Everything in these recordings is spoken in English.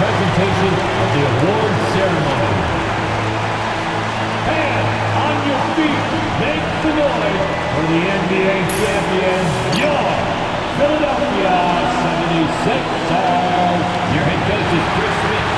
presentation of the award ceremony. And on your feet, make the noise for the NBA champion, your Philadelphia 76ers. Your head coach is Chris Smith.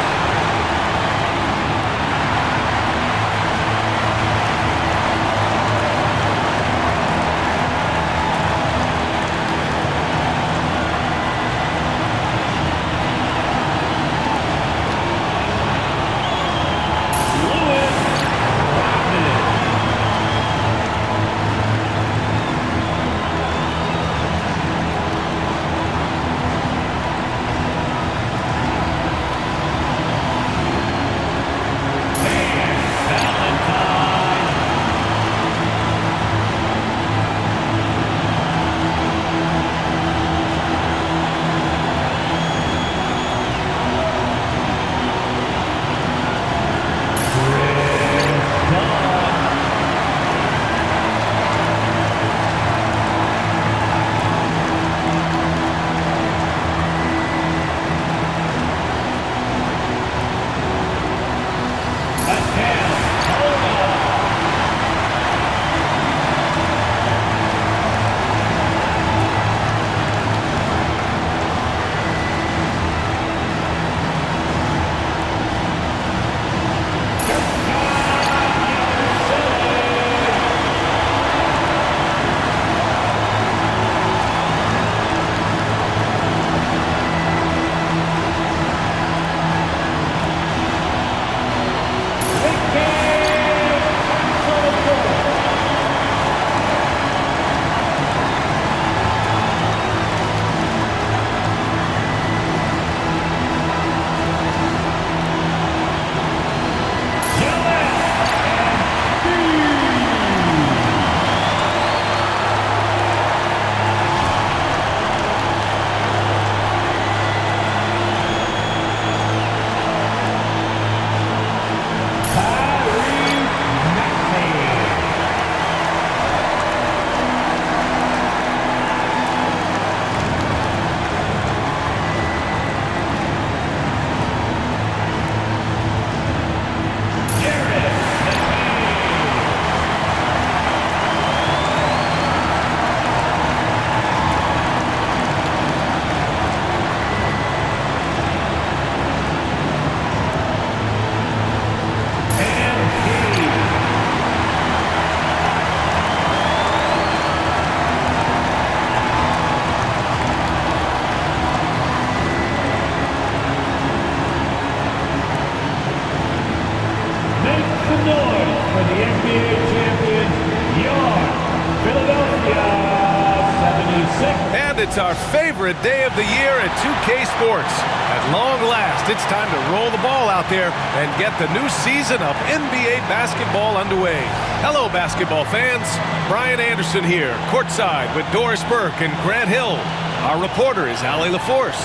It's our favorite day of the year at 2K Sports. At long last, it's time to roll the ball out there and get the new season of NBA basketball underway. Hello, basketball fans. Brian Anderson here, courtside with Doris Burke and Grant Hill. Our reporter is Allie LaForce.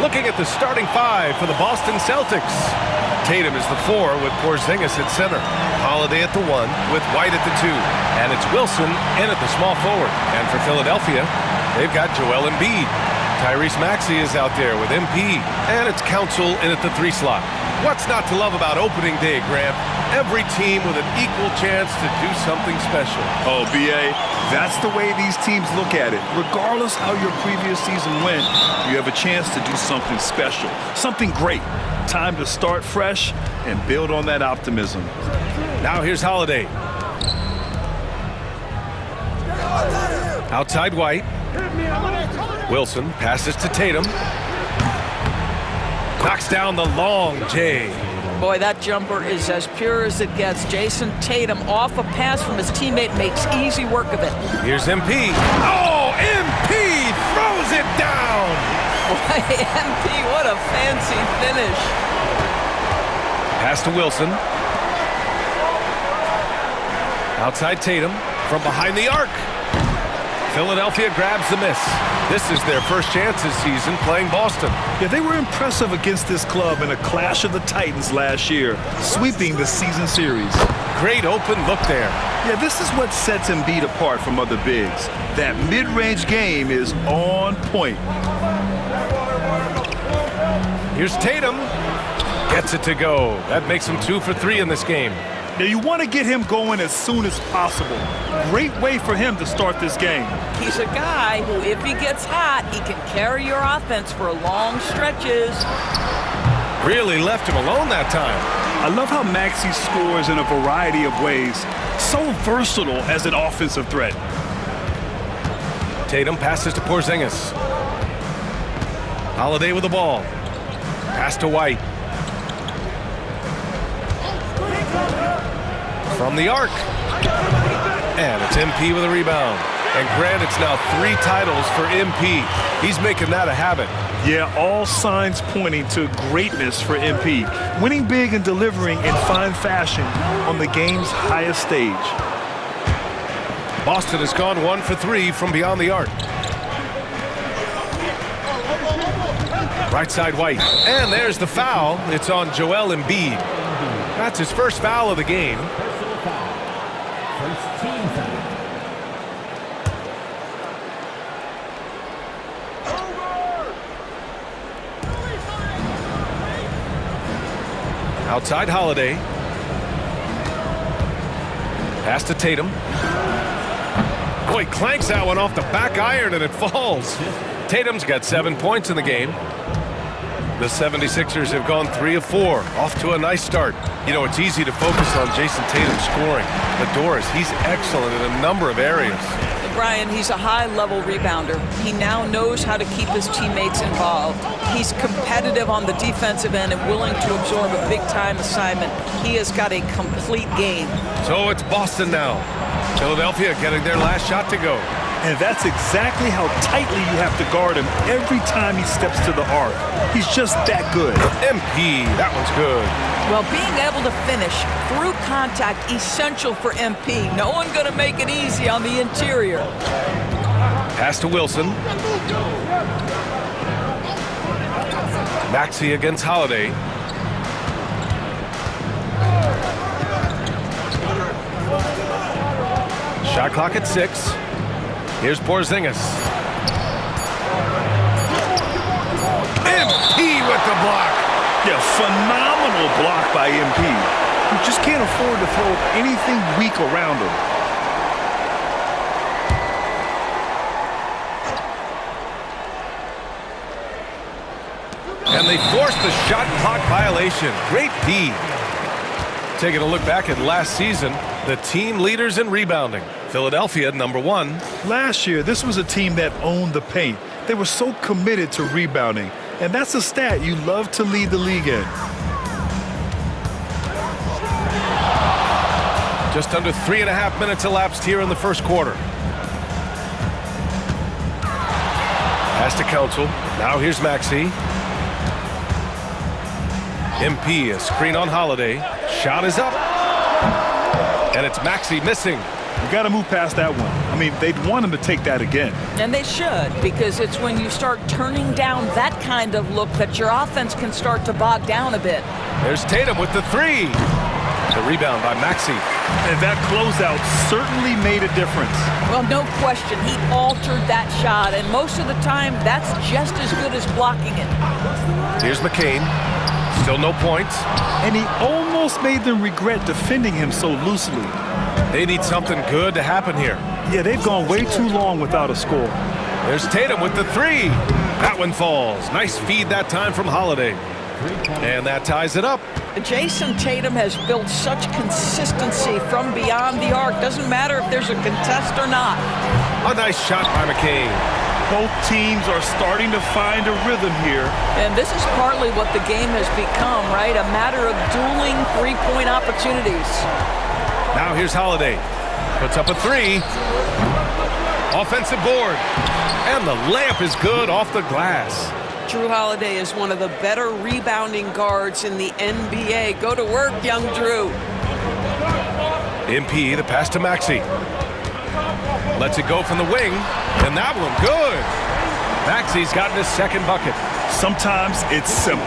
Looking at the starting five for the Boston Celtics. Tatum is the 4 with Porzingis at center. Holiday at the 1 with White at the 2. And it's Wilson in at the small forward. And for Philadelphia, they've got Joel Embiid. Tyrese Maxey is out there with MP. And it's Council in at the 3 slot. What's not to love about opening day, Graham? Every team with an equal chance to do something special. Oh, B.A., that's the way these teams look at it. Regardless how your previous season went, you have a chance to do something special, something great. Time to start fresh and build on that optimism. Now here's Holiday. Outside White. Wilson passes to Tatum. Knocks down the long J. Boy, that jumper is as pure as it gets. Jason Tatum off a pass from his teammate makes easy work of it. Here's MP. Oh, MP throws it down. Boy, MP, what a fancy finish. Pass to Wilson. Outside Tatum from behind the arc. Philadelphia grabs the miss. This is their first chance this season playing Boston. Yeah, they were impressive against this club in a clash of the Titans last year, sweeping the season series. Great open look there. Yeah, this is what sets Embiid apart from other bigs. That mid-range game is on point. Here's Tatum Gets it to go. That makes him 2 for 3 in this game. Now you want to get him going as soon as possible. Great way for him to start this game. He's a guy who, if he gets hot, he can carry your offense for long stretches. Really left him alone that time. I love how Maxey scores in a variety of ways. So versatile as an offensive threat. Tatum passes to Porzingis. Holiday with the ball. Pass to White. From the arc. And it's MP with a rebound. And Grant, it's now 3 titles for MP. He's making that a habit. Yeah, all signs pointing to greatness for MP. Winning big and delivering in fine fashion on the game's highest stage. Boston has gone 1 for 3 from beyond the arc. Right side White. And there's the foul. It's on Joel Embiid. That's his first foul of the game. First team foul. Outside Holiday. Pass to Tatum. Boy, clanks that one off the back iron and it falls. Tatum's got 7 points in the game. The 76ers have gone 3 of 4, off to a nice start. You know, it's easy to focus on Jason Tatum scoring. The Doors, he's excellent in a number of areas. Brian, he's a high-level rebounder. He now knows how to keep his teammates involved. He's competitive on the defensive end and willing to absorb a big-time assignment. He has got a complete game. So it's Boston now. Philadelphia getting their last shot to go. And that's exactly how tightly you have to guard him every time he steps to the arc. He's just that good. MP, that one's good. Well, being able to finish through contact, essential for MP. No one going to make it easy on the interior. Pass to Wilson. Maxey against Holiday. Shot clock at 6. Here's Porzingis. MP with the block. Yeah, phenomenal block by MP. You just can't afford to throw anything weak around him. And they forced the shot clock violation. Great D. Taking a look back at last season, the team leaders in rebounding. Philadelphia, number 1. Last year, this was a team that owned the paint. They were so committed to rebounding. And that's a stat you love to lead the league in. Just under 3.5 minutes elapsed here in the first quarter. Pass to Council. Now here's Maxey. MP, a screen on Holiday. Shot is up. And it's Maxey missing. You got to move past that one. I mean, they'd want him to take that again. And they should, because it's when you start turning down that kind of look that your offense can start to bog down a bit. There's Tatum with the 3. The rebound by Maxey. And that closeout certainly made a difference. Well, no question. He altered that shot, and most of the time, that's just as good as blocking it. Here's McCain. Still no points. And he almost made them regret defending him so loosely. They need something good to happen here. Yeah, they've gone way too long without a score. There's Tatum with the 3. That one falls. Nice feed that time from Holiday. And that ties it up. Jason Tatum has built such consistency from beyond the arc. Doesn't matter if there's a contest or not. A nice shot by McCain. Both teams are starting to find a rhythm here. And this is partly what the game has become, right? A matter of dueling three-point opportunities. Now here's Holiday. Puts up a 3. Offensive board. And the layup is good off the glass. Drew Holiday is one of the better rebounding guards in the NBA. Go to work, young Drew. MP, the pass to Maxey. Lets it go from the wing. And that one, good. Maxey's gotten his second bucket. Sometimes it's simple.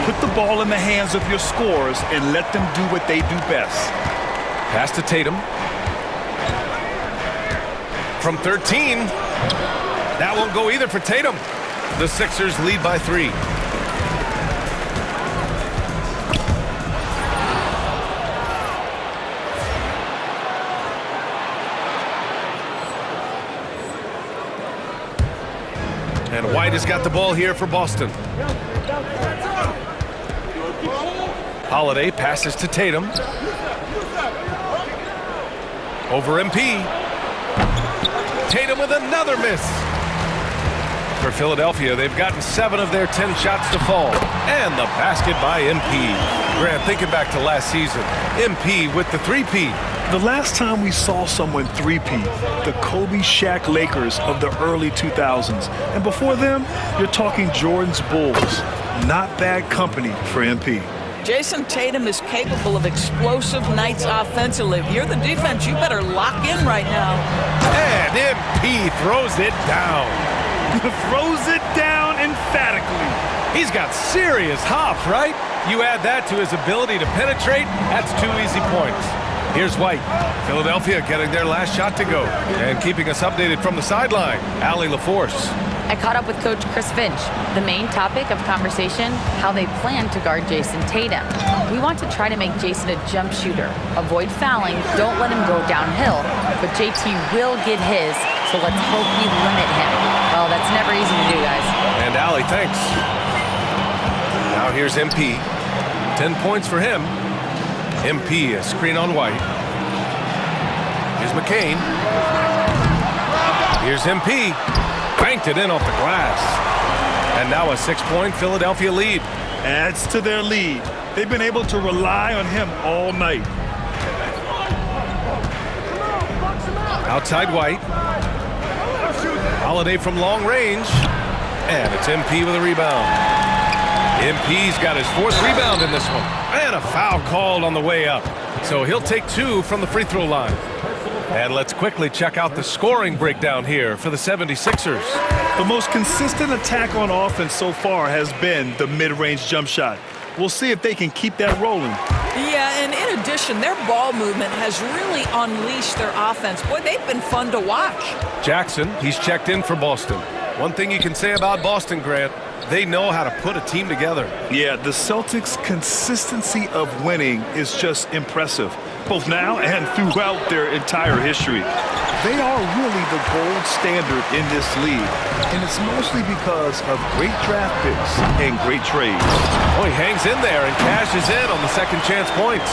Put the ball in the hands of your scorers and let them do what they do best. Pass to Tatum. From 13. That won't go either for Tatum. The Sixers lead by 3. White has got the ball here for Boston. Holiday passes to Tatum. Over MP. Tatum with another miss. For Philadelphia, they've gotten 7 of their 10 shots to fall. And the basket by MP. Grant, thinking back to last season, MP with the 3P. The last time we saw someone 3P, the Kobe Shaq Lakers of the early 2000s. And before them, you're talking Jordan's Bulls. Not bad company for MP. Jason Tatum is capable of explosive nights offensively. If you're the defense, you better lock in right now. And MP throws it down. Throws it down emphatically. He's got serious hops, right? You add that to his ability to penetrate, that's 2 easy points. Here's White. Philadelphia getting their last shot to go. And keeping us updated from the sideline, Allie LaForce. I caught up with Coach Chris Finch. The main topic of conversation, how they plan to guard Jason Tatum. We want to try to make Jason a jump shooter. Avoid fouling, don't let him go downhill. But JT will get his, so let's hope we limit him. Well, that's never easy to do, guys. And Allie, thanks. Now here's MP. 10 points for him. MP, a screen on White. Here's McCain. Here's MP. Banked it in off the glass. And now a 6-point Philadelphia lead. Adds to their lead. They've been able to rely on him all night. Outside White. Holiday from long range. And it's MP with a rebound. MP's got his 4th rebound in this one. And a foul called on the way up. So he'll take 2 from the free throw line. And let's quickly check out the scoring breakdown here for the 76ers. The most consistent attack on offense so far has been the mid-range jump shot. We'll see if they can keep that rolling. Yeah, and in addition, their ball movement has really unleashed their offense. Boy, they've been fun to watch. Jackson, he's checked in for Boston. One thing you can say about Boston, Grant, they know how to put a team together. Yeah, the Celtics' consistency of winning is just impressive, both now and throughout their entire history. They are really the gold standard in this league, and it's mostly because of great draft picks and great trades. Oh, he hangs in there and cashes in on the second chance points.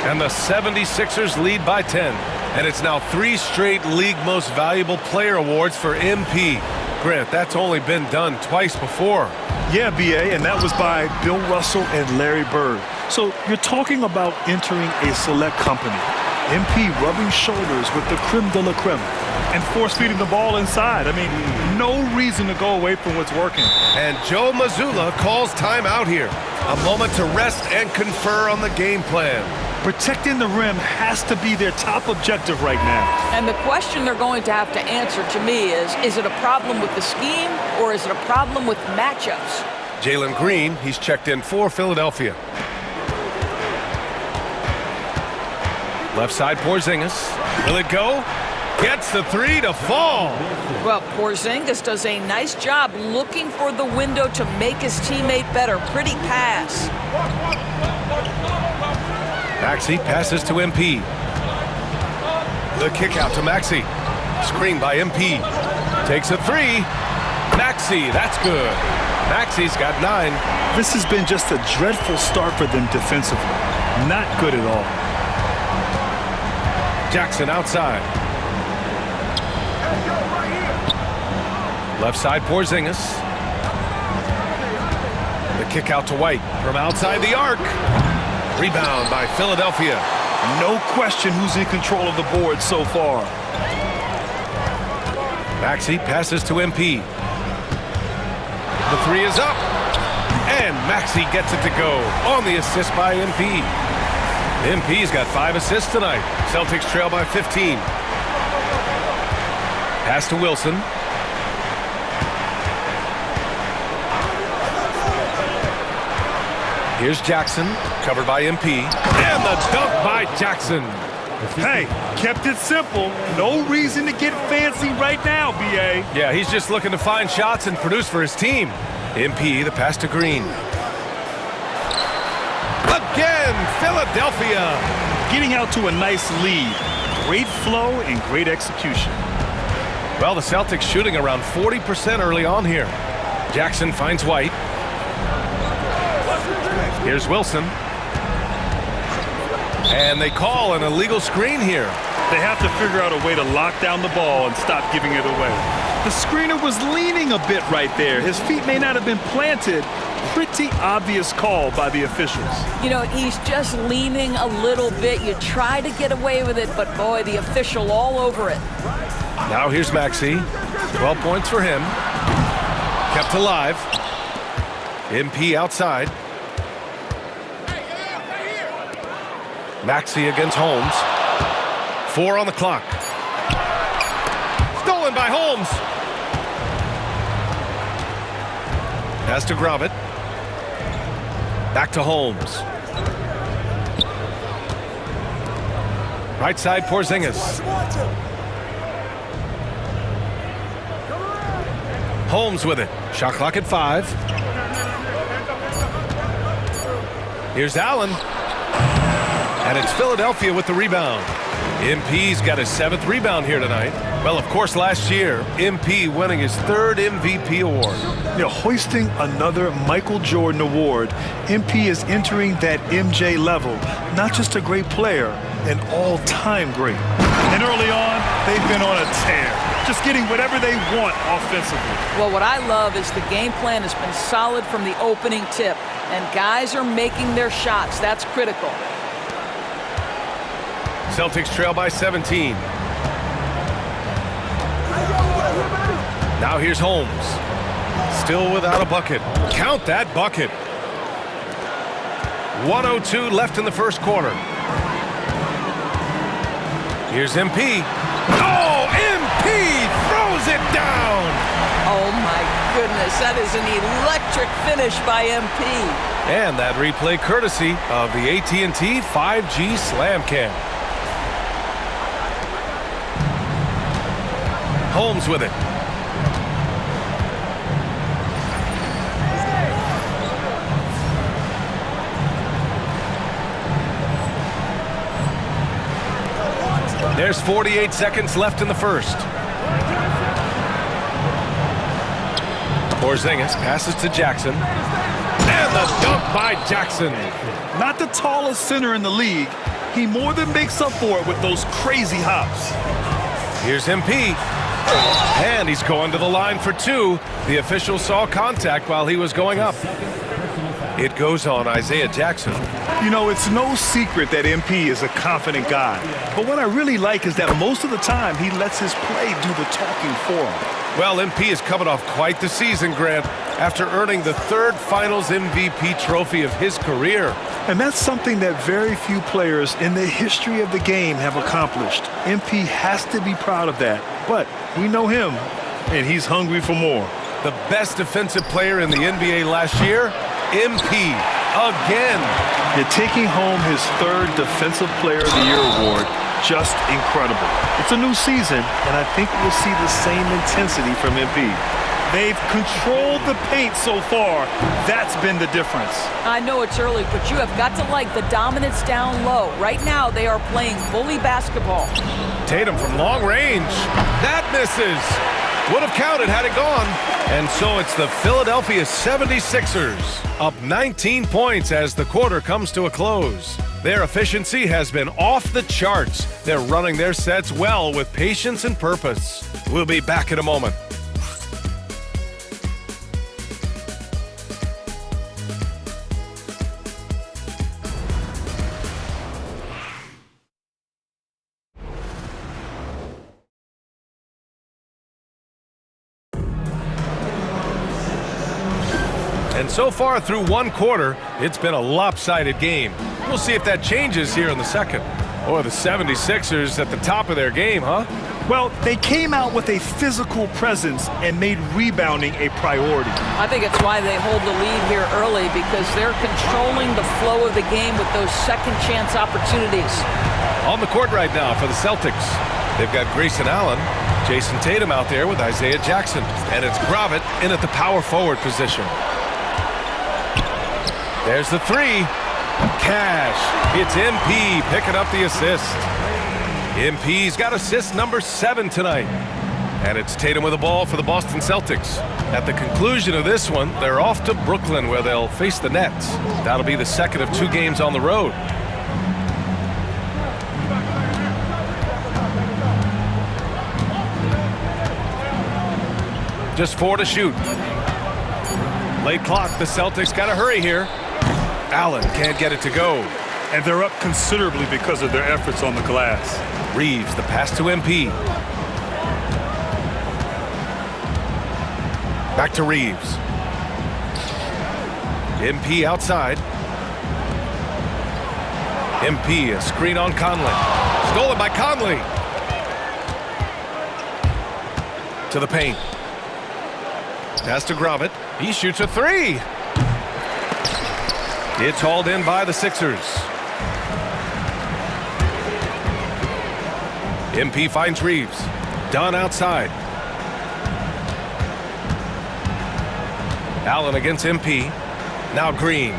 And the 76ers lead by 10. And it's now 3 straight league most valuable player awards for MP. Grant, that's only been done twice before. Yeah, BA, and that was by Bill Russell and Larry Bird. So you're talking about entering a select company. MP rubbing shoulders with the creme de la creme and force-feeding the ball inside. I mean, no reason to go away from what's working. And Joe Mazzulla calls timeout here. A moment to rest and confer on the game plan. Protecting the rim has to be their top objective right now. And the question they're going to have to answer to me is it a problem with the scheme or is it a problem with matchups? Jalen Green, he's checked in for Philadelphia. Left side, Porzingis. Will it go? Gets the 3 to fall. Well, Porzingis does a nice job looking for the window to make his teammate better. Pretty pass. Maxey passes to MP. The kick out to Maxey. Screen by MP. Takes a 3. Maxey, that's good. Maxey's got 9. This has been just a dreadful start for them defensively. Not good at all. Jackson outside. Left side, Porzingis. The kick out to White from outside the arc. Rebound by Philadelphia. No question who's in control of the board so far. Maxey passes to MP. The 3 is up. And Maxey gets it to go on the assist by MP. MP's got 5 assists tonight. Celtics trail by 15. Pass to Wilson. Here's Jackson, covered by MP. And the dunk by Jackson. Hey, kept it simple. No reason to get fancy right now, BA. Yeah, he's just looking to find shots and produce for his team. MP, the pass to Green. Again, Philadelphia. Getting out to a nice lead. Great flow and great execution. Well, the Celtics shooting around 40% early on here. Jackson finds White. Here's Wilson. And they call an illegal screen here. They have to figure out a way to lock down the ball and stop giving it away. The screener was leaning a bit right there. His feet may not have been planted. Pretty obvious call by the officials. You know, he's just leaning a little bit. You try to get away with it, but boy, the official all over it. Now here's Maxey. 12 points for him. Kept alive. MP outside. Maxey against Holmes. 4 on the clock. Stolen by Holmes. Has to grab it. Back to Holmes. Right side, Porzingis. Holmes with it. Shot clock at 5. Here's Allen. And it's Philadelphia with the rebound. MP's got his 7th rebound here tonight. Well, of course, last year, MP winning his 3rd MVP award. They're hoisting another Michael Jordan award. MP is entering that MJ level. Not just a great player, an all-time great. And early on, they've been on a tear. Just getting whatever they want offensively. Well, what I love is the game plan has been solid from the opening tip. And guys are making their shots. That's critical. Celtics trail by 17. Now here's Holmes. Still without a bucket. Count that bucket. 1:02 left in the first quarter. Here's MP. Oh, MP throws it down. Oh, my goodness. That is an electric finish by MP. And that replay courtesy of the AT&T 5G Slam Cam. Holmes with it. There's 48 seconds left in the first. Porzingis passes to Jackson. And the dunk by Jackson. Not the tallest center in the league. He more than makes up for it with those crazy hops. Here's MP. And he's going to the line for 2. The official saw contact while he was going up. It goes on Isaiah Jackson. You know, it's no secret that MP is a confident guy. But what I really like is that most of the time he lets his play do the talking for him. Well, MP is coming off quite the season, Grant, after earning the 3rd Finals MVP trophy of his career. And that's something that very few players in the history of the game have accomplished. MP has to be proud of that. But we know him, and he's hungry for more. The best defensive player in the NBA last year, MP, again. You're taking home his 3rd Defensive Player of the Year award. Just incredible. It's a new season, and I think we'll see the same intensity from MP. They've controlled the paint so far. That's been the difference. I know it's early, but you have got to like the dominance down low. Right now, they are playing bully basketball. Tatum from long range. That misses. Would have counted had it gone. And so it's the Philadelphia 76ers up 19 points as the quarter comes to a close. Their efficiency has been off the charts. They're running their sets well with patience and purpose. We'll be back in a moment. And so far through one quarter, it's been a lopsided game. We'll see if that changes here in the second. Or the 76ers at the top of their game, huh? Well, they came out with a physical presence and made rebounding a priority. I think it's why they hold the lead here early, because they're controlling the flow of the game with those second chance opportunities. On the court right now for the Celtics, they've got Grayson Allen, Jason Tatum out there with Isaiah Jackson, and it's Gravett in at the power forward position. There's the 3. Cash. It's MP picking up the assist. MP's got assist number 7 tonight. And it's Tatum with the ball for the Boston Celtics. At the conclusion of this one, they're off to Brooklyn where they'll face the Nets. That'll be the second of 2 games on the road. Just 4 to shoot. Late clock, the Celtics got to hurry here. Allen can't get it to go. And they're up considerably because of their efforts on the glass. Reeves, the pass to MP. Back to Reeves. MP outside. MP, a screen on Conley. Stolen by Conley. To the paint. Pass to Grovit. He shoots a 3. It's hauled in by the Sixers. MP finds Reeves. Dunn outside. Allen against MP. Now Green.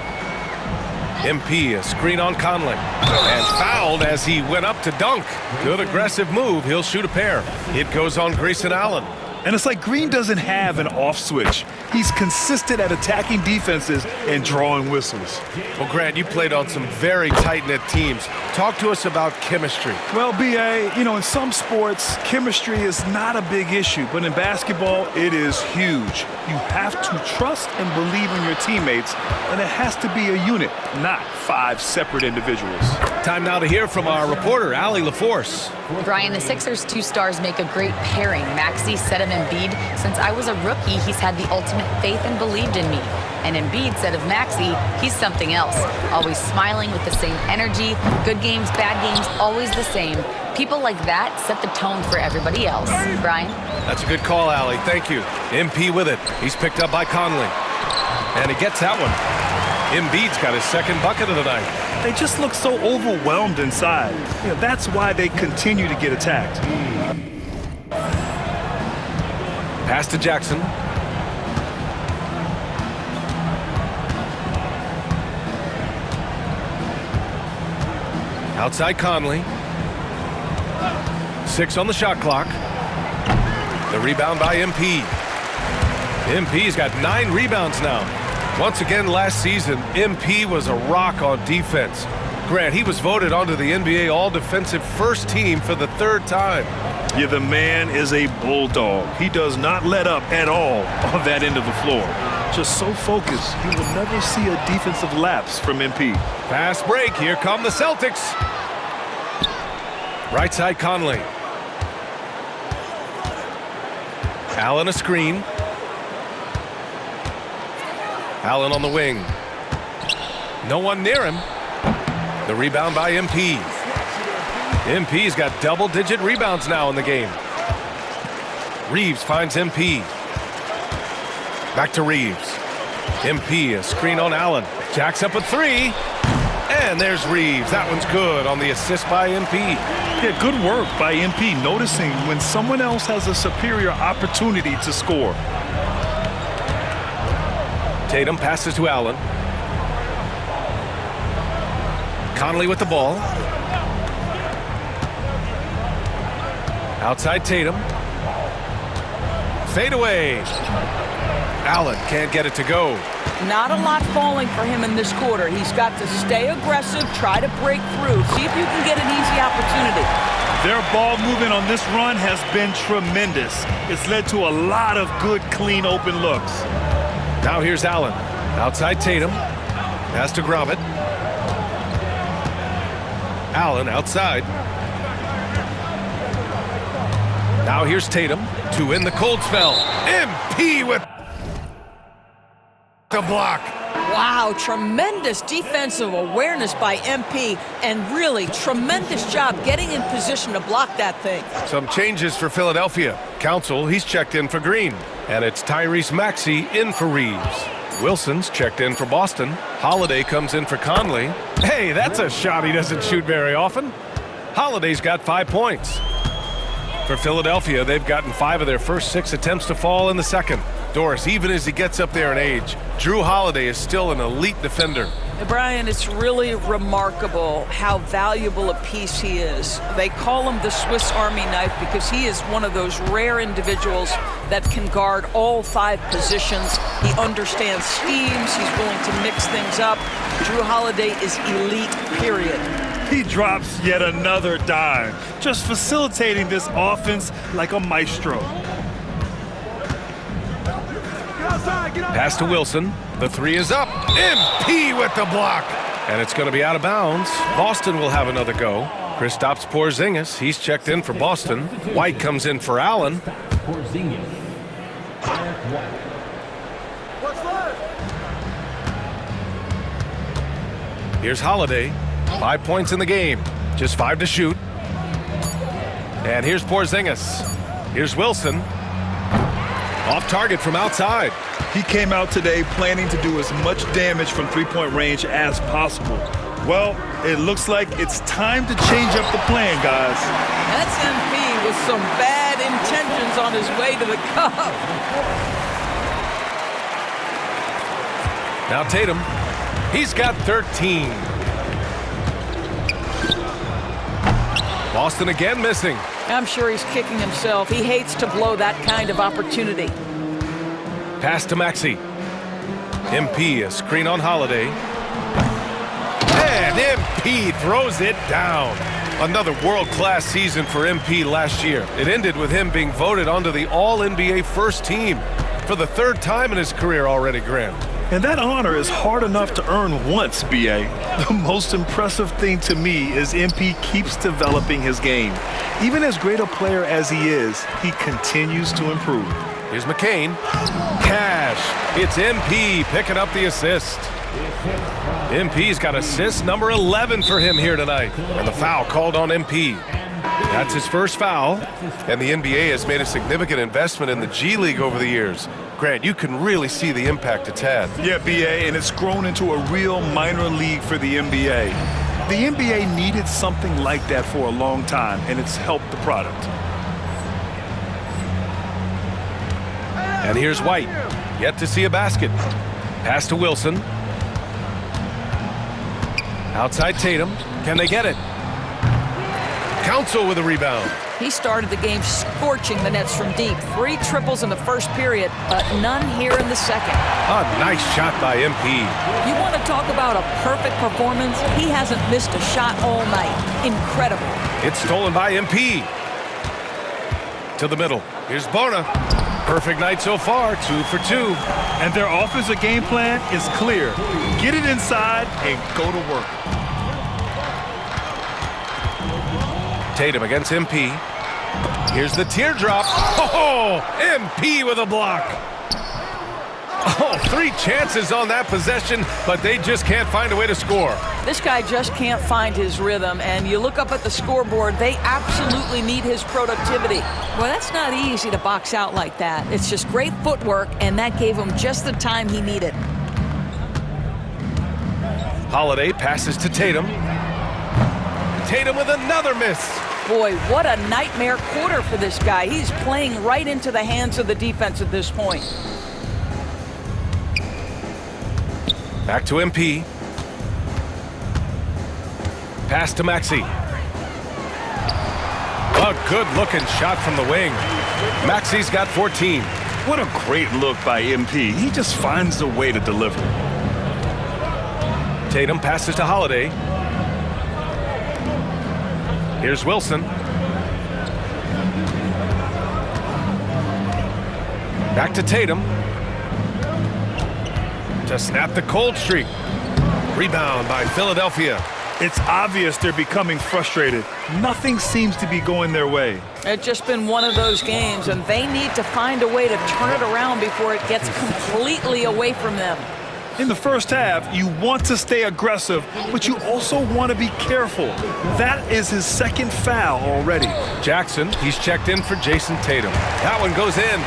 MP, a screen on Conley. And fouled as he went up to dunk. Good aggressive move. He'll shoot a pair. It goes on Grayson Allen. And it's like Green doesn't have an off switch. He's consistent at attacking defenses and drawing whistles. Well, Grant, you played on some very tight-knit teams. Talk to us about chemistry. Well, B.A., in some sports, chemistry is not a big issue, but in basketball, it is huge. You have to trust and believe in your teammates, and it has to be a unit, not 5 separate individuals. Time now to hear from our reporter, Allie LaForce. Brian, the Sixers' 2 stars make a great pairing. Maxey said of Embiid, since I was a rookie, he's had the ultimate faith and believed in me. And Embiid said of Maxey, he's something else. Always smiling with the same energy. Good games, bad games, always the same. People like that set the tone for everybody else. Brian? That's a good call, Allie. Thank you. MP with it. He's picked up by Conley. And he gets that one. Embiid's got his second bucket of the night. They just look so overwhelmed inside. That's why they continue to get attacked. Pass to Jackson. Outside Conley. 6 on the shot clock. The rebound by MP. MP's got 9 rebounds now. Once again last season, MP was a rock on defense. Grant, he was voted onto the NBA All-Defensive First Team for the 3rd time. Yeah, the man is a bulldog. He does not let up at all on that end of the floor. Just so focused, he will never see a defensive lapse from MP. Fast break. Here come the Celtics. Right side Conley. Allen a screen. Allen on the wing. No one near him. The rebound by MP. MP's got double-digit rebounds now in the game. Reeves finds MP. Back to Reeves. MP, a screen on Allen. Jacks up a 3. And there's Reeves. That one's good on the assist by MP. Yeah, good work by MP, noticing when someone else has a superior opportunity to score. Tatum passes to Allen. Conley with the ball. Outside Tatum. Fade away. Allen can't get it to go. Not a lot falling for him in this quarter. He's got to stay aggressive, try to break through, see if you can get an easy opportunity. Their ball movement on this run has been tremendous. It's led to a lot of good, clean, open looks. Now here's Allen. Outside Tatum. Pass to Grovit. Allen outside. Now here's Tatum to win the cold spell. MP with the block. Wow, tremendous defensive awareness by MP, and really tremendous job getting in position to block that thing. Some changes for Philadelphia. Council, he's checked in for Green. And it's Tyrese Maxey in for Reeves. Wilson's checked in for Boston. Holiday comes in for Conley. Hey, that's a shot he doesn't shoot very often. Holiday's got 5 points. For Philadelphia, they've gotten 5 of their first 6 attempts to fall in the second. Doris, even as he gets up there in age, Drew Holiday is still an elite defender. Brian, it's really remarkable how valuable a piece he is. They call him the Swiss Army knife because he is one of those rare individuals that can guard all 5 positions. He understands schemes. He's willing to mix things up. Jrue Holiday is elite, period. He drops yet another dime, just facilitating this offense like a maestro. Pass to Wilson. The 3 is up. MP with the block. And it's going to be out of bounds. Boston will have another go. Kristaps Porzingis, he's checked in for Boston. White comes in for Allen. Here's Holiday. 5 points in the game. Just 5 to shoot. And here's Porzingis. Here's Wilson. Off target from outside. He came out today planning to do as much damage from three-point range as possible. Well, it looks like it's time to change up the plan, guys. That's MP with some bad intentions on his way to the cup. Now Tatum. He's got 13. Boston again missing. I'm sure he's kicking himself. He hates to blow that kind of opportunity. Pass to Maxey. MP, a screen on Holiday. And MP throws it down. Another world-class season for MP last year. It ended with him being voted onto the All-NBA first team for the 3rd time in his career already, Grant. And that honor is hard enough to earn once, B.A. The most impressive thing to me is MP keeps developing his game. Even as great a player as he is, he continues to improve. Here's McCain. Cash. It's MP picking up the assist. MP's got assist number 11 for him here tonight. And the foul called on MP. That's his first foul. And the NBA has made a significant investment in the G League over the years. Grant, you can really see the impact it's had. Yeah, B.A., and it's grown into a real minor league for the NBA. The NBA needed something like that for a long time, and it's helped the product. And here's White. Yet to see a basket. Pass to Wilson. Outside Tatum. Can they get it? Council with a rebound. He started the game scorching the Nets from deep. 3 triples in the first period, but none here in the second. A nice shot by MP. You want to talk about a perfect performance? He hasn't missed a shot all night. Incredible. It's stolen by MP. To the middle. Here's Bona. Perfect night so far, 2 for 2. And their offensive game plan is clear. Get it inside and go to work. Tatum against MP. Here's the teardrop. Oh, MP with a block. Oh, 3 chances on that possession, but they just can't find a way to score. This guy just can't find his rhythm, and you look up at the scoreboard, they absolutely need his productivity. Well, that's not easy to box out like that. It's just great footwork, and that gave him just the time he needed. Holiday passes to Tatum. Tatum with another miss. Boy, what a nightmare quarter for this guy. He's playing right into the hands of the defense at this point. Back to MP. Pass to Maxey. A good-looking shot from the wing. Maxey's got 14. What a great look by MP. He just finds a way to deliver. Tatum passes to Holiday. Here's Wilson. Back to Tatum. To snap the cold streak. Rebound by Philadelphia. It's obvious they're becoming frustrated. Nothing seems to be going their way. It's just been one of those games, and they need to find a way to turn it around before it gets completely away from them. In the first half, you want to stay aggressive, but you also want to be careful. That is his 2nd foul already. Jackson, he's checked in for Jason Tatum. That one goes in.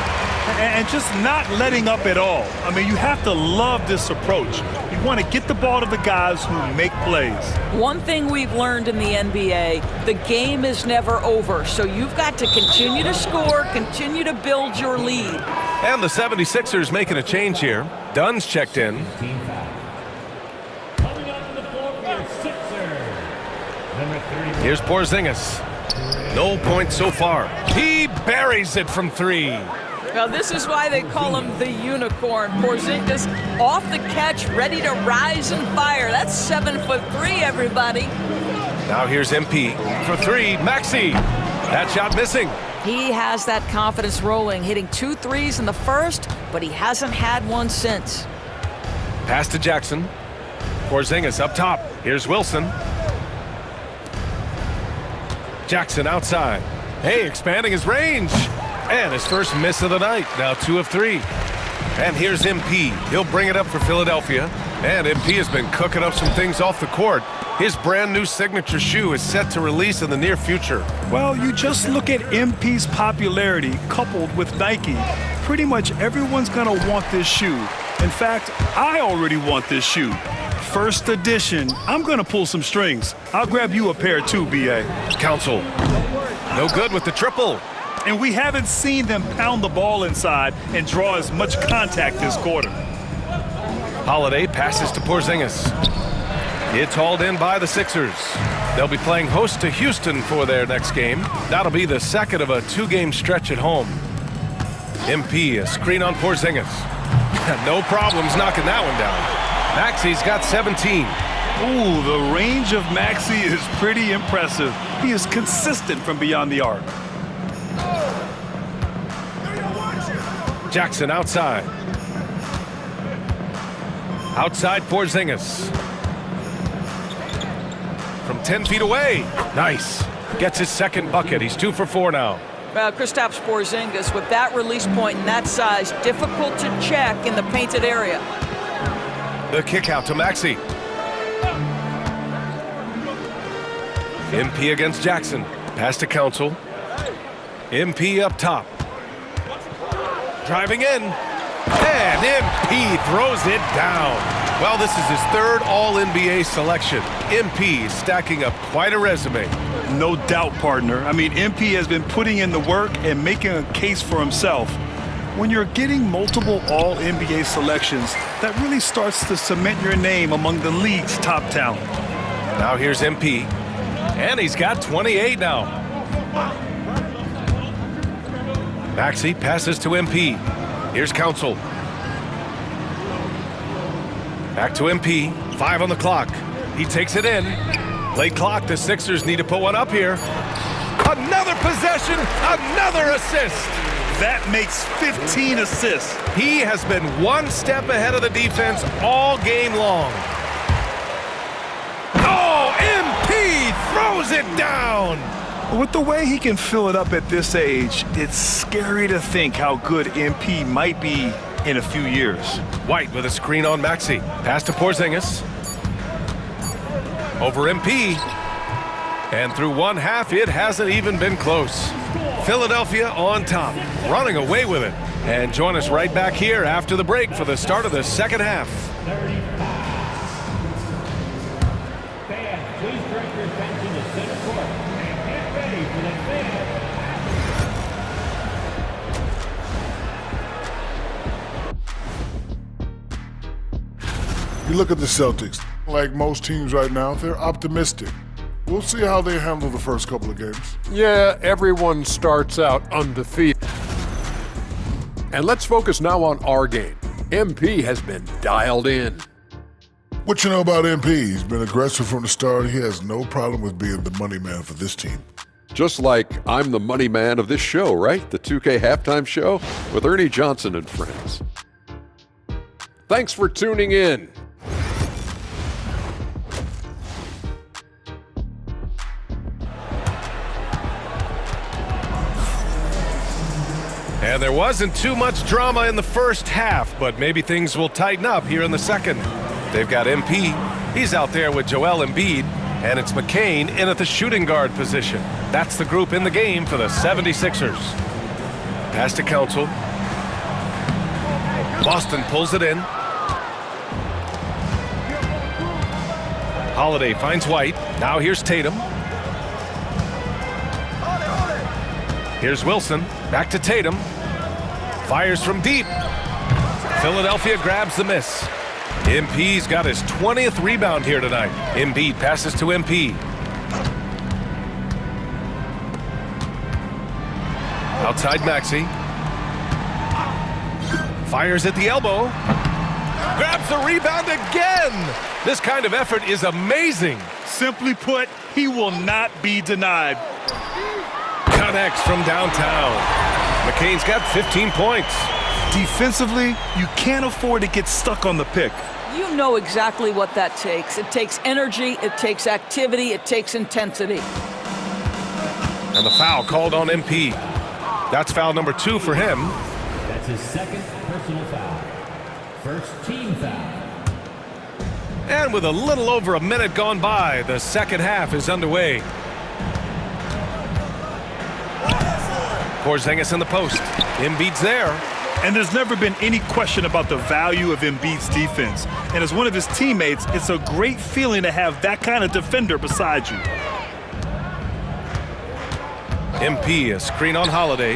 And just not letting up at all. I mean, you have to love this approach. You want to get the ball to the guys who make plays. One thing we've learned in the NBA, the game is never over. So you've got to continue to score, continue to build your lead. And the 76ers making a change here. Dunn's checked in. Here's Porzingis. No points so far. He buries it from three. Now, this is why they call him the unicorn. Porzingis off the catch, ready to rise and fire. That's 7'3", everybody. Now here's MP for three. Maxey. That shot missing. He has that confidence rolling, hitting 2 threes in the first, but he hasn't had one since. Pass to Jackson. Porzingis up top. Here's Wilson. Jackson outside. Hey, expanding his range. And his first miss of the night. Now 2 of 3. And here's MP. He'll bring it up for Philadelphia. And MP has been cooking up some things off the court. His brand new signature shoe is set to release in the near future. Well, you just look at MP's popularity coupled with Nike. Pretty much everyone's gonna want this shoe. In fact, I already want this shoe. First edition. I'm gonna pull some strings. I'll grab you a pair too, BA. Council. No good with the triple. And we haven't seen them pound the ball inside and draw as much contact this quarter. Holiday passes to Porzingis. It's hauled in by the Sixers. They'll be playing host to Houston for their next game. That'll be the second of a 2-game stretch at home. MP, a screen on Porzingis. No problems knocking that one down. Maxey's got 17. Ooh, the range of Maxey is pretty impressive. He is consistent from beyond the arc. Jackson outside. Outside Porzingis. From 10 feet away. Nice. Gets his second bucket. He's 2 for 4 now. Kristaps Porzingis, with that release point and that size, difficult to check in the painted area. The kick out to Maxey. MP against Jackson. Pass to Council. MP up top. Driving in. And MP throws it down. Well, this is his third All-NBA selection. MP stacking up quite a resume. No doubt, partner. I mean, MP has been putting in the work and making a case for himself. When you're getting multiple All-NBA selections, that really starts to cement your name among the league's top talent. Now here's MP. And he's got 28 now. Maxey passes to MP. Here's Council. Back to MP. 5 on the clock. He takes it in. Late clock. The Sixers need to put one up here. Another possession. Another assist. That makes 15 assists. He has been one step ahead of the defense all game long. Oh, MP throws it down. With the way he can fill it up at this age, it's scary to think how good MP might be in a few years. White with a screen on Maxey. Pass to Porzingis. Over MP. And through one half, it hasn't even been close. Philadelphia on top, running away with it. And join us right back here after the break for the start of the second half. Fans, please direct your attention to center court and get ready for the You look at the Celtics, like most teams right now, they're optimistic. We'll see how they handle the first couple of games. Yeah, everyone starts out undefeated. And let's focus now on our game. MP has been dialed in. What you know about MP? He's been aggressive from the start. He has no problem with being the money man for this team. Just like I'm the money man of this show, right? The 2K halftime show with Ernie Johnson and friends. Thanks for tuning in. And there wasn't too much drama in the first half, but maybe things will tighten up here in the second. They've got MP. He's out there with Joel Embiid, and it's McCain in at the shooting guard position. That's the group in the game for the 76ers. Pass to Council. Boston pulls it in. Holiday finds White. Now here's Tatum. Here's Wilson. Back to Tatum. Fires from deep. Philadelphia grabs the miss. MP's got his 20th rebound here tonight. Embiid passes to MP. Outside Maxey. Fires at the elbow. Grabs the rebound again. This kind of effort is amazing. Simply put, he will not be denied. Connects from downtown. McCain's got 15 points. Defensively, you can't afford to get stuck on the pick. You know exactly what that takes. It takes energy, it takes activity, it takes intensity. And the foul called on MP. That's foul number 2 for him. That's his second personal foul. First team foul. And with a little over a minute gone by, the second half is underway. Porzingis in the post. Embiid's there. And there's never been any question about the value of Embiid's defense. And as one of his teammates, it's a great feeling to have that kind of defender beside you. MP, a screen on Holiday.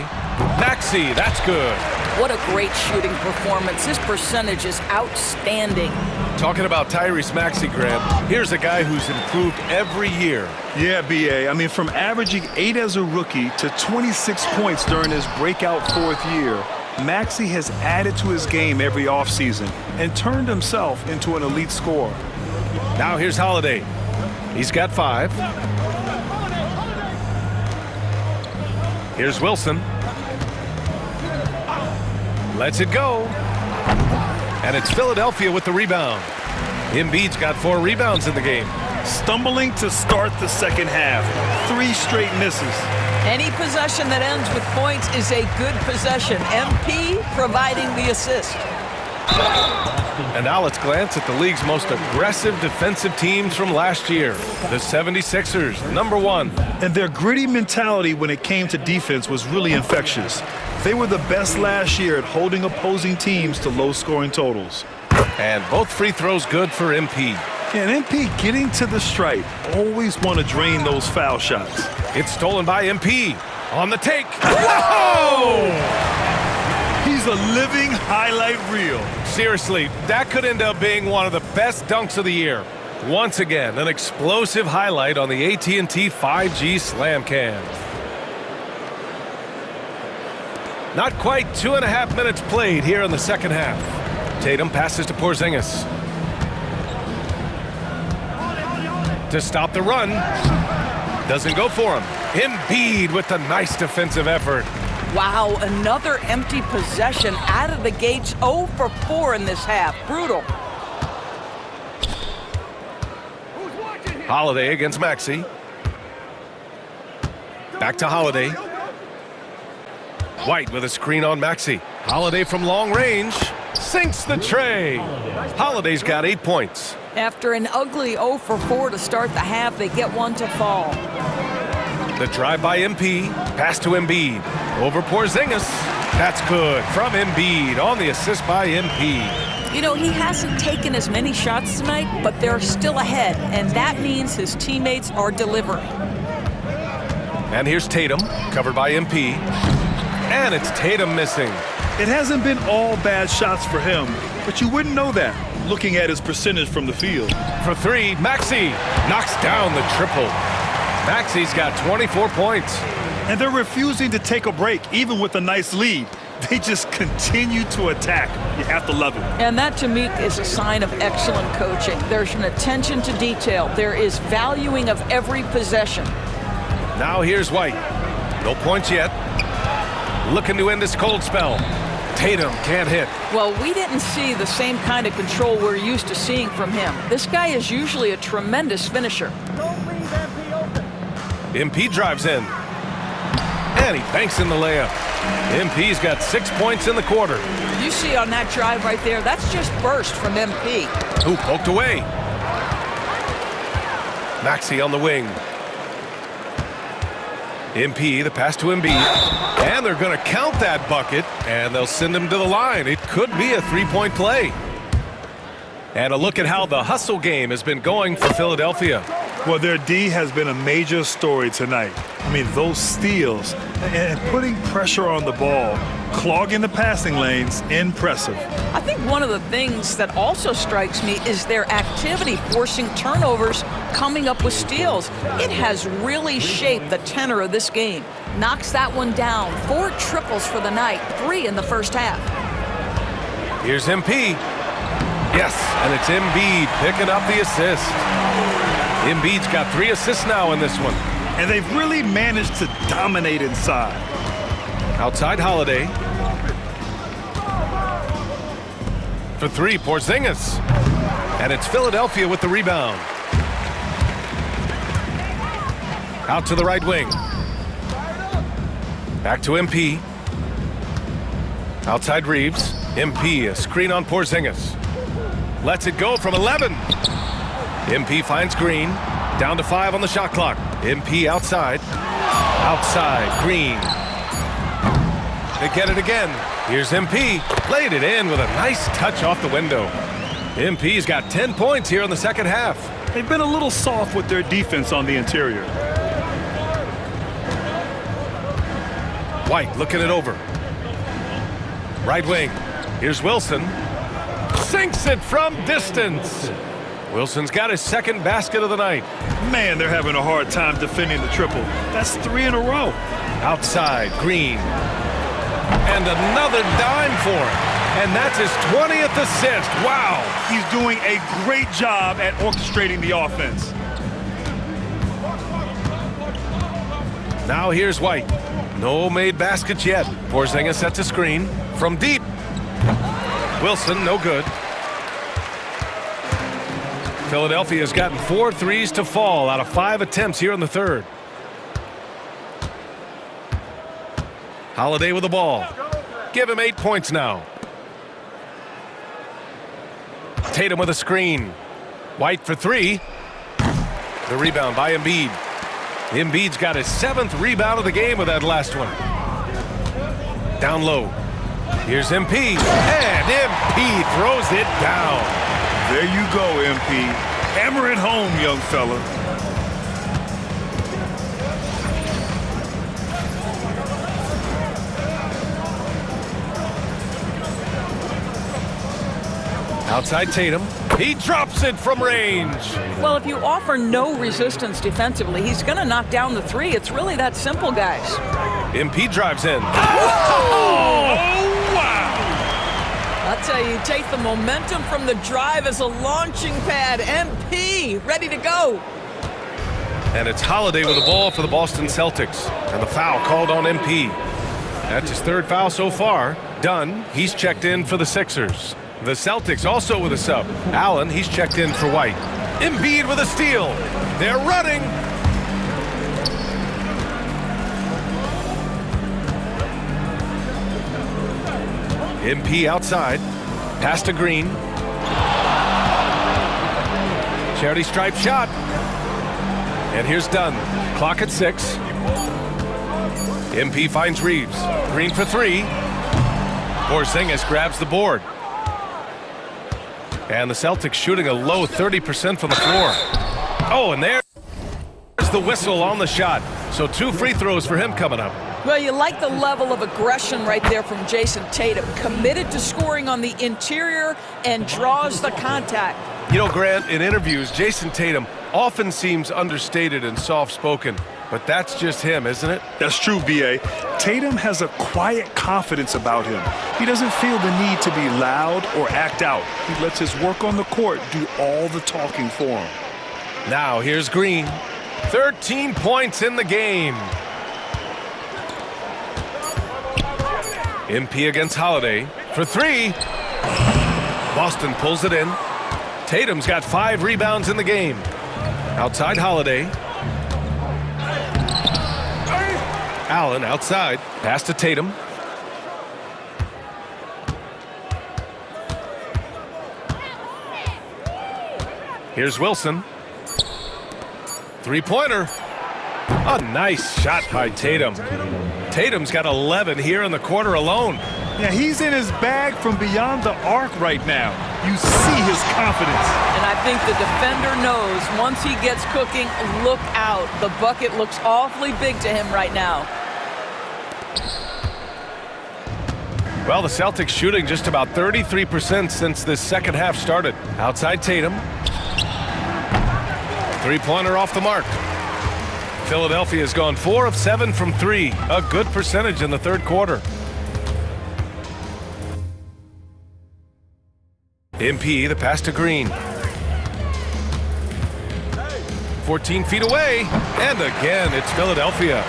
Maxey, that's good. What a great shooting performance. His percentage is outstanding. Talking about Tyrese Maxey, Grant, here's a guy who's improved every year. Yeah, B.A. I mean, from averaging 8 as a rookie to 26 points during his breakout 4th year, Maxey has added to his game every offseason and turned himself into an elite scorer. Now here's Holiday. He's got 5. Here's Wilson. Lets it go. And it's Philadelphia with the rebound. Embiid's got 4 rebounds in the game. Stumbling to start the second half. 3 straight misses. Any possession that ends with points is a good possession. MP providing the assist. And now let's glance at the league's most aggressive defensive teams from last year. The 76ers, number 1. And their gritty mentality when it came to defense was really infectious. They were the best last year at holding opposing teams to low-scoring totals. And both free throws good for MP. And MP getting to the stripe. Always want to drain those foul shots. It's stolen by MP. On the take. Whoa! He's a living highlight reel. Seriously, that could end up being one of the best dunks of the year. Once again, an explosive highlight on the AT&T 5G Slam Cam. Not quite 2.5 minutes played here in the second half. Tatum passes to Porzingis. To stop the run. Doesn't go for him. Embiid with the nice defensive effort. Wow, another empty possession out of the gates. 0 for 4 in this half. Brutal. Holiday against Maxey. Back to Holiday. White with a screen on Maxey. Holiday from long range. Sinks the tray. Holiday's got 8 points. After an ugly 0 for 4 to start the half, they get one to fall. The drive by MP. Pass to Embiid. Over Porzingis. That's good from Embiid on the assist by MP. You know, he hasn't taken as many shots tonight, but they're still ahead, and that means his teammates are delivering. And here's Tatum, covered by MP. And it's Tatum missing. It hasn't been all bad shots for him, but you wouldn't know that looking at his percentage from the field. For 3, Maxey knocks down the triple. Maxey's got 24 points. And they're refusing to take a break, even with a nice lead. They just continue to attack. You have to love it. And that, to me, is a sign of excellent coaching. There's an attention to detail. There is valuing of every possession. Now here's White. No points yet. Looking to end this cold spell. Tatum can't hit. Well, we didn't see the same kind of control we're used to seeing from him. This guy is usually a tremendous finisher. MP drives in. And he banks in the layup. MP's got 6 points in the quarter. You see on that drive right there, that's just burst from MP. Who poked away. Maxey on the wing. MP, the pass to Embiid. And they're going to count that bucket, and they'll send him to the line. It could be a 3-point play. And a look at how the hustle game has been going for Philadelphia. Well, their D has been a major story tonight. I mean, those steals and putting pressure on the ball, clogging the passing lanes, impressive. I think one of the things that also strikes me is their activity forcing turnovers, coming up with steals. It has really shaped the tenor of this game. Knocks that one down. 4 triples for the night, 3 in the first half. Here's MP. Yes, and it's Embiid picking up the assist. Embiid's got 3 assists now in this one. And they've really managed to dominate inside. Outside Holiday. For 3, Porzingis. And it's Philadelphia with the rebound. Out to the right wing. Back to MP. Outside Reeves. MP, a screen on Porzingis. Lets it go from 11. MP finds Green. Down to 5 on the shot clock. MP outside. Outside, Green. They get it again. Here's MP. Played it in with a nice touch off the window. MP's got 10 points here in the second half. They've been a little soft with their defense on the interior. White looking it over. Right wing. Here's Wilson. Sinks it from distance. Wilson's got his second basket of the night. Man, they're having a hard time defending the triple. That's 3 in a row. Outside, Green. And another dime for him. And that's his 20th assist. Wow. He's doing a great job at orchestrating the offense. Now here's White. No made baskets yet. Porzingis sets a screen from deep. Wilson, no good. Philadelphia has gotten 4 threes to fall out of 5 attempts here in the third. Holiday with the ball. Give him 8 points now. Tatum with a screen. White for 3. The rebound by Embiid. Embiid's got his 7th rebound of the game with that last one. Down low. Here's MP. And MP throws it down. There you go, MP. Hammer it home, young fella. Outside Tatum. He drops it from range. Well, if you offer no resistance defensively, he's going to knock down the 3. It's really that simple, guys. MP drives in. Oh, wow. I'll tell you, take the momentum from the drive as a launching pad. MP, ready to go. And it's Holiday with the ball for the Boston Celtics. And the foul called on MP. That's his 3rd foul so far. Dunn, he's checked in for the Sixers. The Celtics also with a sub. Allen, he's checked in for White. Embiid with a steal. They're running. MP outside. Pass to Green. Charity stripe shot. And here's Dunn. Clock at 6. MP finds Reeves. Green for 3. Porzingis grabs the board. And the Celtics shooting a low 30% from the floor. Oh, and there's the whistle on the shot. So 2 free throws for him coming up. Well, you like the level of aggression right there from Jason Tatum. Committed to scoring on the interior and draws the contact. You know, Grant, in interviews, Jason Tatum often seems understated and soft-spoken. But that's just him, isn't it? That's true, B.A. Tatum has a quiet confidence about him. He doesn't feel the need to be loud or act out. He lets his work on the court do all the talking for him. Now here's Green. 13 points in the game. MP against Holiday for 3. Boston pulls it in. Tatum's got 5 rebounds in the game. Outside Holiday. Allen outside. Pass to Tatum. Here's Wilson. 3-pointer. A nice shot by Tatum. Tatum's got 11 here in the quarter alone. Yeah, he's in his bag from beyond the arc right now. You see his confidence. And I think the defender knows once he gets cooking, look out. The bucket looks awfully big to him right now. Well, the Celtics shooting just about 33% since this second half started. Outside Tatum. Three-pointer off the mark. Philadelphia has gone 4 of 7 from 3. A good percentage in the third quarter. MP, the pass to Green. 14 feet away. And again, it's Philadelphia.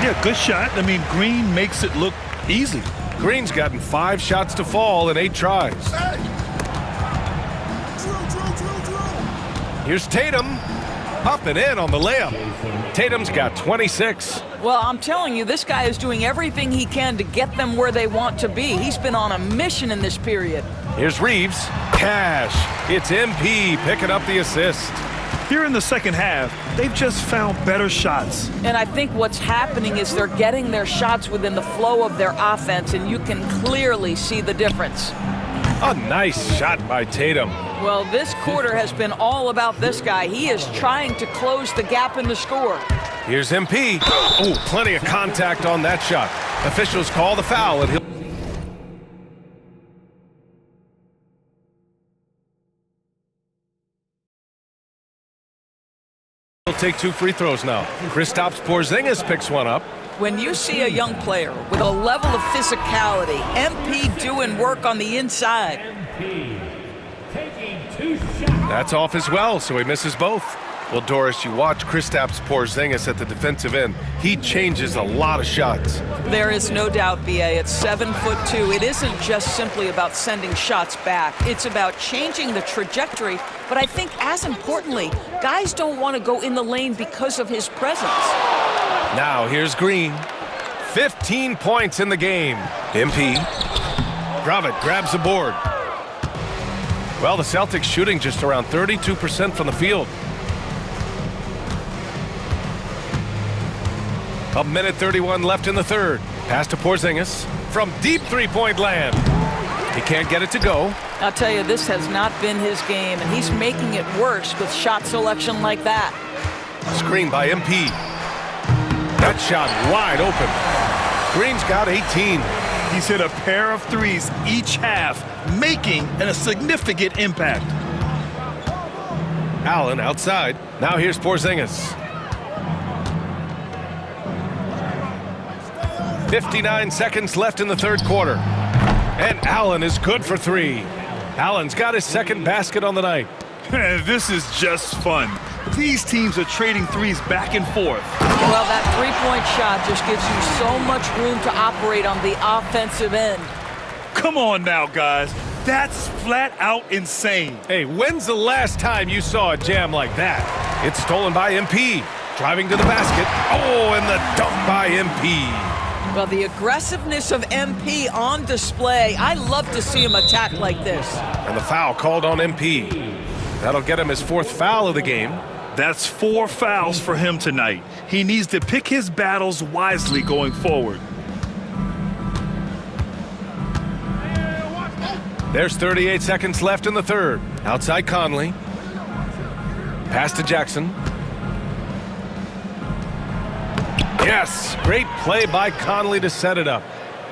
Yeah, good shot. I mean, Green makes it look easy. Green's gotten 5 shots to fall in 8 tries. Here's Tatum. Up and in on the layup. Tatum's got 26. Well, I'm telling you, this guy is doing everything he can to get them where they want to be. He's been on a mission in this period. Here's Reeves. Cash. It's MP picking up the assist. Here in the second half, they've just found better shots. And I think what's happening is they're getting their shots within the flow of their offense, and you can clearly see the difference. A nice shot by Tatum. Well, this quarter has been all about this guy. He is trying to close the gap in the score. Here's MP. Oh, plenty of contact on that shot. Officials call the foul, and he'll take 2 free throws now. Kristaps Porzingis picks one up. When you see a young player with a level of physicality, MP doing work on the inside. MP taking 2 shots. That's off as well, so he misses both. Well, Doris, you watch Kristaps Porzingis at the defensive end. He changes a lot of shots. There is no doubt, B.A. At 7'2", it isn't just simply about sending shots back. It's about changing the trajectory. But I think, as importantly, guys don't want to go in the lane because of his presence. Now here's Green. 15 points in the game. MP. Gravitt grabs the board. Well, the Celtics shooting just around 32% from the field. A minute 31 left in the third. Pass to Porzingis from deep three-point land. He can't get it to go. I'll tell you, this has not been his game, and he's making it worse with shot selection like that. Screen by MP. That shot wide open. Green's got 18. He's hit a pair of threes each half, making a significant impact. Allen outside. Now here's Porzingis. 59 seconds left in the third quarter. And Allen is good for 3. Allen's got his second basket on the night. This is just fun. These teams are trading threes back and forth. Well, that three-point shot just gives you so much room to operate on the offensive end. Come on now, guys. That's flat out insane. Hey, when's the last time you saw a jam like that? It's stolen by MP. Driving to the basket. Oh, and the dunk by MP. Well, the aggressiveness of MP on display. I love to see him attack like this. And the foul called on MP. That'll get him his 4th foul of the game. That's 4 fouls for him tonight. He needs to pick his battles wisely going forward. There's 38 seconds left in the third. Outside Conley. Pass to Jackson. Yes, great play by Conley to set it up.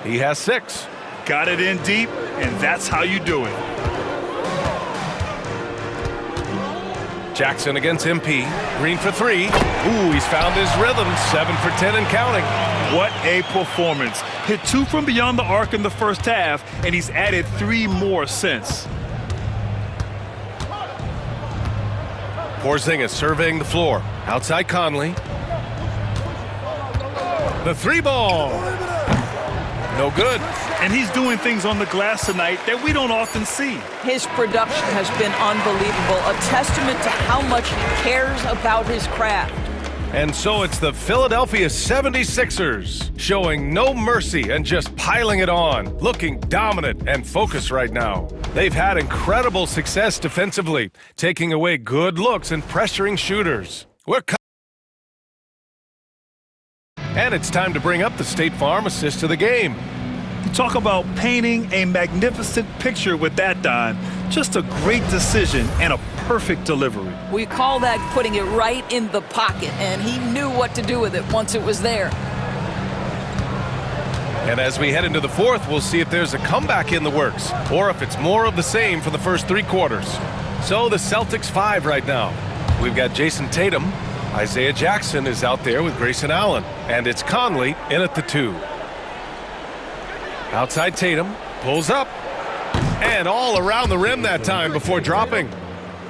He has 6. Got it in deep, and that's how you do it. Jackson against MP. Green for 3. Ooh, he's found his rhythm. 7 for 10 and counting. What a performance. Hit 2 from beyond the arc in the first half, and he's added 3 more since. Porzingis surveying the floor. Outside Conley. The 3-ball. No good. And he's doing things on the glass tonight that we don't often see. His production has been unbelievable, a testament to how much he cares about his craft. And so it's the Philadelphia 76ers showing no mercy and just piling it on, looking dominant and focused right now. They've had incredible success defensively, taking away good looks and pressuring shooters. And it's time to bring up the State Farm assist of the game. You talk about painting a magnificent picture with that dime. Just a great decision and a perfect delivery. We call that putting it right in the pocket, and he knew what to do with it once it was there. And as we head into the fourth, we'll see if there's a comeback in the works or if it's more of the same for the first 3 quarters. So the Celtics 5 right now. We've got Jason Tatum. Isaiah Jackson is out there with Grayson Allen. And it's Conley in at the 2. Outside Tatum, pulls up. And all around the rim that time before dropping.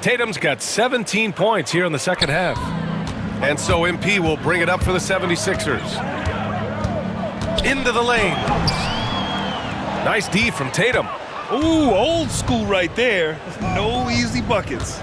Tatum's got 17 points here in the second half. And so MP will bring it up for the 76ers. Into the lane. Nice D from Tatum. Ooh, old school right there. No easy buckets.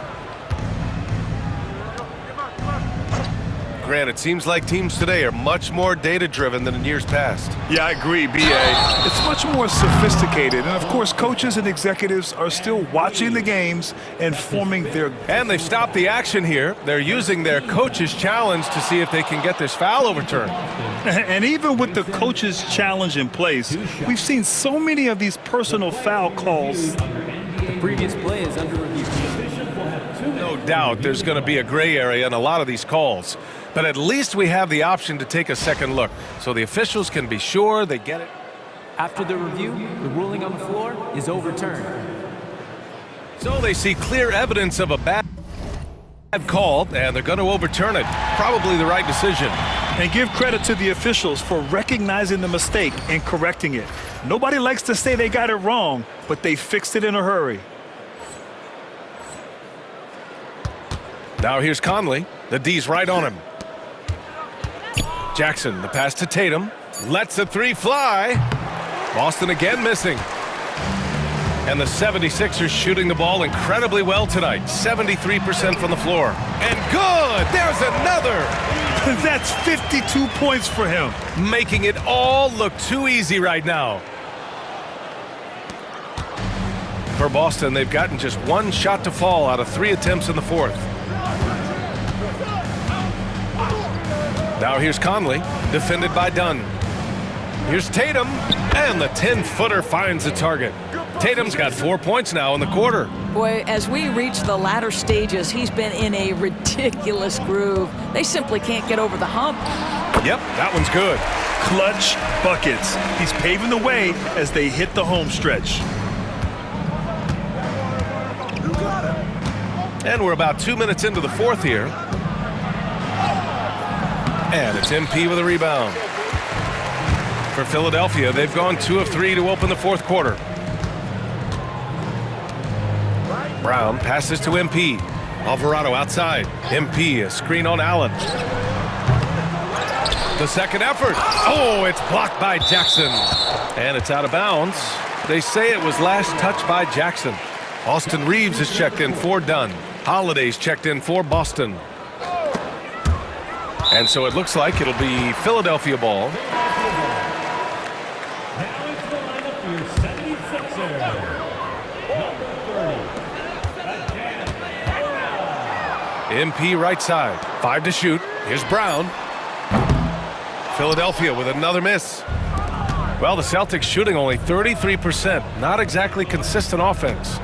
Grant, it seems like teams today are much more data-driven than in years past. Yeah, I agree, B.A. It's much more sophisticated. And, of course, coaches and executives are still watching the games and forming their... And they've stopped the action here. They're using their coach's challenge to see if they can get this foul overturned. And even with the coach's challenge in place, we've seen so many of these personal foul calls. The previous play is under review. No doubt there's going to be a gray area in a lot of these calls. But at least we have the option to take a second look, so the officials can be sure they get it. After the review, the ruling on the floor is overturned. So they see clear evidence of a bad call, and they're going to overturn it. Probably the right decision. And give credit to the officials for recognizing the mistake and correcting it. Nobody likes to say they got it wrong, but they fixed it in a hurry. Now here's Conley. The D's right on him. Jackson, the pass to Tatum. Lets the 3 fly. Boston again missing. And the 76ers shooting the ball incredibly well tonight. 73% from the floor. And good! There's another! That's 52 points for him. Making it all look too easy right now. For Boston, they've gotten just 1 shot to fall out of 3 attempts in the fourth. Now here's Conley, defended by Dunn. Here's Tatum, and the 10-footer finds the target. Tatum's got 4 points now in the quarter. Boy, as we reach the latter stages, he's been in a ridiculous groove. They simply can't get over the hump. Yep, that one's good. Clutch buckets. He's paving the way as they hit the home stretch. And we're about 2 minutes into the fourth here. And it's MP with a rebound. For Philadelphia, they've gone 2 of 3 to open the fourth quarter. Brown passes to MP. Alvarado outside. MP, a screen on Allen. The second effort. Oh, it's blocked by Jackson. And it's out of bounds. They say it was last touched by Jackson. Austin Reeves is checked in for Dunn. Holiday's checked in for Boston. And so it looks like it'll be Philadelphia ball. Now into the lineup for your 76ers. Number 30. MP right side. 5 to shoot. Here's Brown. Philadelphia with another miss. Well, the Celtics shooting only 33%. Not exactly consistent offense.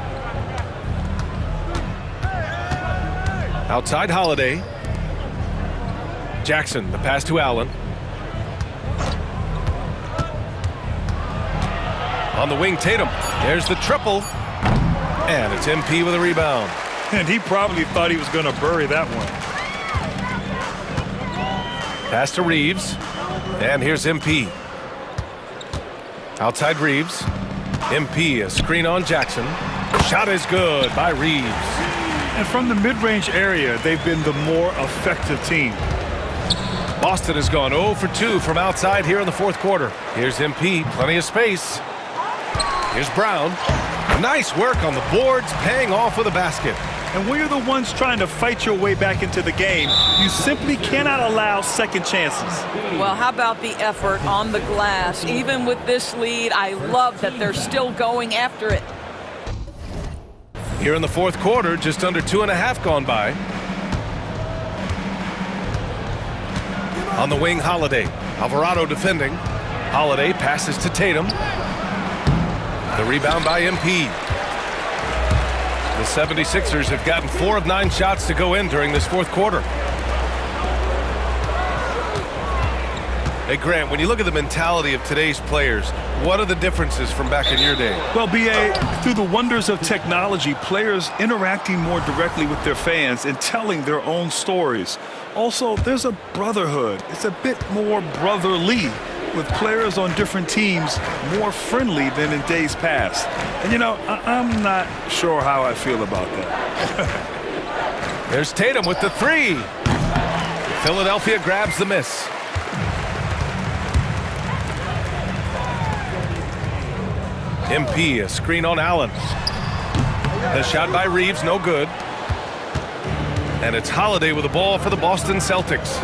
Outside Holiday. Jackson, the pass to Allen. On the wing, Tatum. There's the triple. And it's MP with a rebound. And he probably thought he was going to bury that one. Pass to Reeves. And here's MP. Outside Reeves. MP, a screen on Jackson. Shot is good by Reeves. And from the mid-range area, they've been the more effective team. Boston has gone 0 for 2 from outside here in the fourth quarter. Here's MP, plenty of space. Here's Brown. Nice work on the boards, paying off with a basket. And when you're the ones trying to fight your way back into the game, you simply cannot allow second chances. Well, how about the effort on the glass? Even with this lead, I love that they're still going after it. Here in the fourth quarter, just under 2.5 gone by. On the wing, Holiday. Alvarado defending. Holiday passes to Tatum. The rebound by MP. The 76ers have gotten 4 of 9 shots to go in during this fourth quarter. Hey, Grant, when you look at the mentality of today's players, what are the differences from back in your day? Well, B.A., through the wonders of technology, players interacting more directly with their fans and telling their own stories. Also, there's a brotherhood. It's a bit more brotherly, with players on different teams more friendly than in days past. And, you know, I'm not sure how I feel about that. There's Tatum with the 3. Philadelphia grabs the miss. MP, a screen on Allen. The shot by Reeves, no good. And it's Holiday with the ball for the Boston Celtics.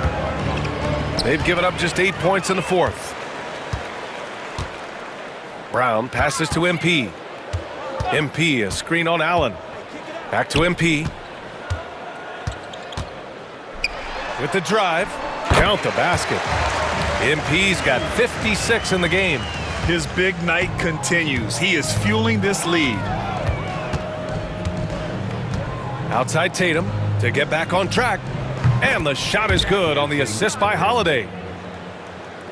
They've given up just 8 points in the fourth. Brown passes to MP. MP, a screen on Allen. Back to MP. With the drive, count the basket. MP's got 56 in the game. His big night continues. He is fueling this lead. Outside Tatum to get back on track. And the shot is good on the assist by Holiday.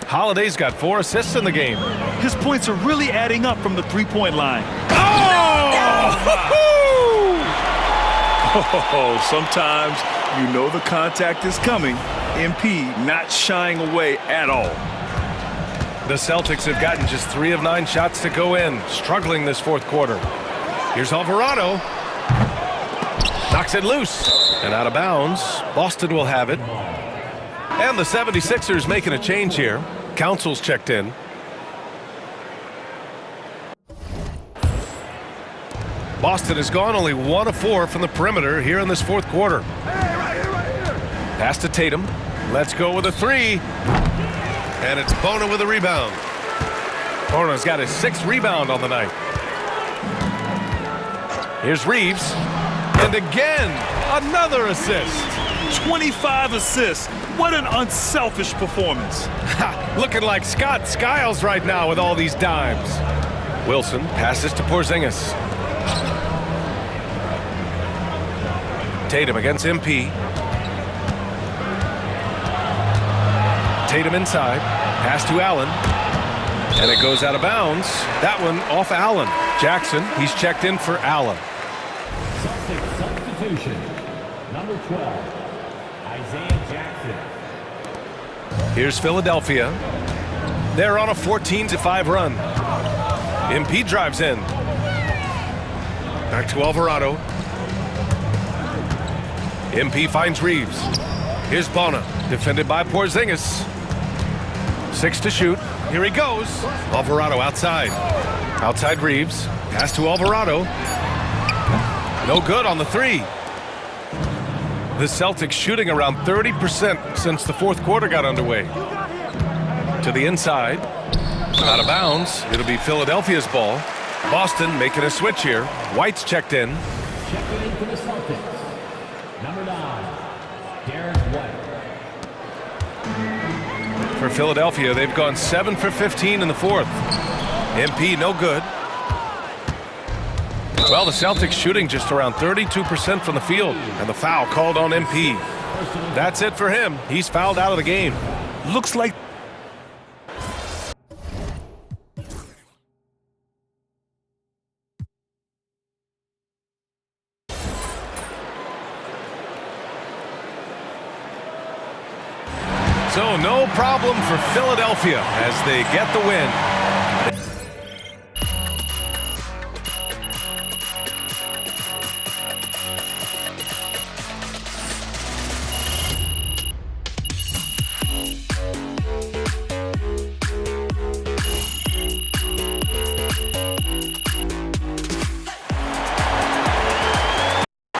Holiday's got 4 assists in the game. His points are really adding up from the three-point line. Oh! Sometimes you know the contact is coming. MP not shying away at all. The Celtics have gotten just 3 of 9 shots to go in, struggling this fourth quarter. Here's Alvarado. Knocks it loose and out of bounds. Boston will have it. And the 76ers making a change here. Council's checked in. Boston has gone only 1 of 4 from the perimeter here in this fourth quarter. Pass to Tatum. Let's go with a 3. And it's Bona with a rebound. Bona's got his 6th rebound on the night. Here's Reeves. And again, another assist. 25 assists. What an unselfish performance. Looking like Scott Skiles right now with all these dimes. Wilson passes to Porzingis. Tatum against MP. Tatum inside. Pass to Allen. And it goes out of bounds. That one off Allen. Jackson, he's checked in for Allen. Celtics substitution. Number 12, Isaiah Jackson. Here's Philadelphia. They're on a 14-5 run. MP drives in. Back to Alvarado. MP finds Reeves. Here's Bona, defended by Porzingis. 6 to shoot. Here he goes. Alvarado outside. Outside Reeves. Pass to Alvarado. No good on the 3. The Celtics shooting around 30% since the fourth quarter got underway. To the inside. Out of bounds. It'll be Philadelphia's ball. Boston making a switch here. White's checked in. Checking in for the Celtics. Number 9, Derek White. For Philadelphia, they've gone 7 for 15 in the fourth. MP no good. Well, the Celtics shooting just around 32% from the field, and the foul called on MP. That's it for him. He's fouled out of the game. Looks like So no problem for Philadelphia as they get the win.